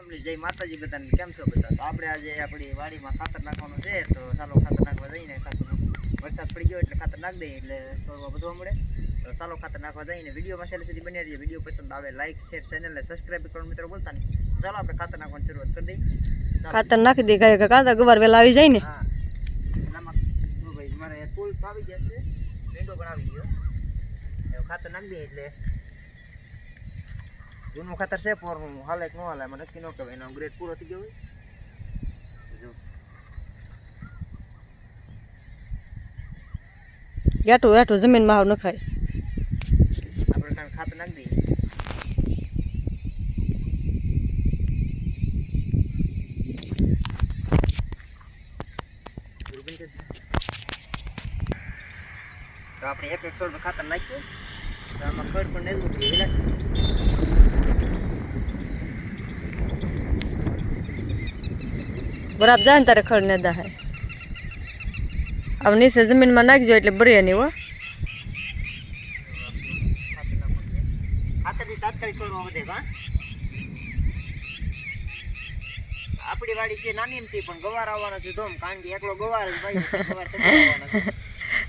Family જય માતાજી બધાને કેમ છો બધા? તો આપણે આજે આપણી વાડીમાં ખાતર નાખવાનું છે, તો ચાલો ખાતર નાખવા જઈને ખાતર વરસાદ પડી ગયો એટલે ખાતર નાખી દઈએ એટલે છોડવા બધવા મળે. તો ચાલો ખાતર નાખવા જઈને વિડીયોમાં છેલ્લે સુધી બની રહીએ. વિડીયો પસંદ આવે લાઈક શેર ચેનલને સબસ્ક્રાઇબ કરવાનું મિત્રો બોલતા નહીં. ચાલો આપણે ખાતર નાખવાની શરૂઆત કરી દઈએ. ખાતર નાખી દે ગાય કાકા ગવાર વેલા આવી જાય ને. હા એનામાં જો ભાઈ મારે ફૂલ તો આવી ગયા છે, ભીંડો પણ આવી ગયો. ખાતર નાખી દઈએ એટલે જૂનું ખાતર છે પોરનું હાલે કે ન હાલે મને નક્કી ન કહેવાય. એનો ગ્રેડ પૂરો થઈ ગયો હોય જો યાઠું યાઠું જમીનમાં હાવ નખાય. આપણે કાંઈ ખાતર નાખી દઈએ. તો આપણે એક છોડ ખાતર નાખીએ તો આમાં ખડ પણ નેલું થઈ ગયેલા છે. બરાબર જાય ને તારે ખડ ને દાહે હવે નીચે જમીનમાં નાખજો એટલે બરે નહીં હો. ખાતરથી તાત્કાલિક છોડવા વધે કા આપણી વાડી છે નાની એમથી પણ ગવાર આવવાના છે ધોમ, કારણ કે એકલો ગવાર જ ભાઈ ગવાર તમે આવવાના છે.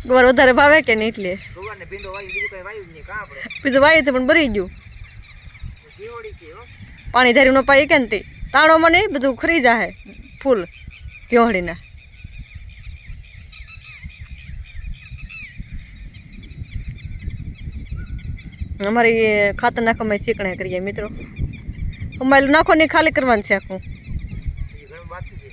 ગવાર વધારે ભાવે કે નહીં એટલે ગવાર ને ભીંડો વાવી બીજું કઈ વાવ્યું જ નહીં કા આપણે બીજું વાવી તો પણ ભરી ગયું જીવડી છે હો. પાણી ધારી ન પાઈ કે ને તે તાણો મને બધું ખરી જાય ફૂલ ઘેવડીના. અમારે ખાતર નાખવામાં શીખણા કરીએ મિત્રો. અમારે નાખો નહીં ખાલી કરવાનું છે આખું. હજી ઘણું બાકી છે.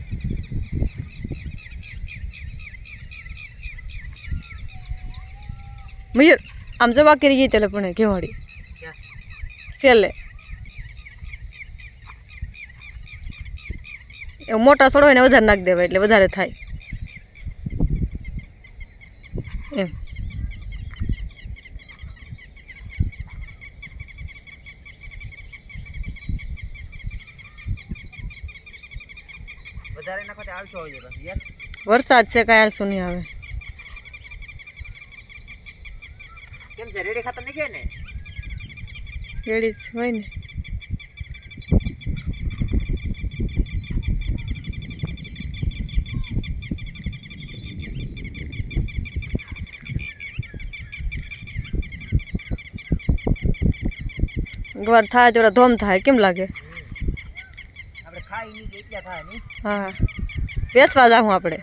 મયુર આમ જવા કરી ગઈ એટલે પણ ઘેવાડી ક્યાં? છેલ્લે એવું મોટા છોડો ને વધારે નાખી દેવાય એટલે વધારે થાય એમ. વધારે નાખો તો આલસો આવી જાય યાર. વરસાદ છે કાંઈ આલસું નહીં આવે. કેમ છે રેડી ખાતર નાખીએ ને? રેડી જ હોય ને. ગવાર થાય જોરા ધોમ થાય કેમ લાગે? આપણે ખાઈ નહીં કે એટલા થાય નહીં. હા વેચવા જાઉં આપણે.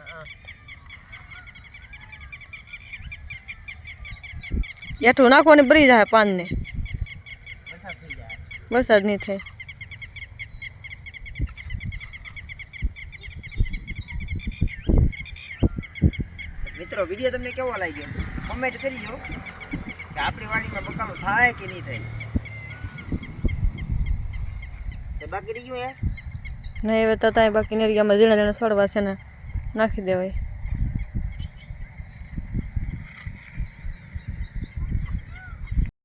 એઠું નાખો ને ભરી જાય પાનને. વરસાદ થઈ જાય. વરસાદ નહીં થાય. મિત્રો વિડીયો તમને કેવો લાગ્યો કમેન્ટ કરીજો કે આપણી વાડીમાં બકાલો થાય કે નહીં થાય. તે બાકી રહી ગયું યાર. નહીં હવે તો ત્યાં બાકી નેરિયામાં ઝીણા ઝીણા છોડવા છે ને નાખી દેવાય.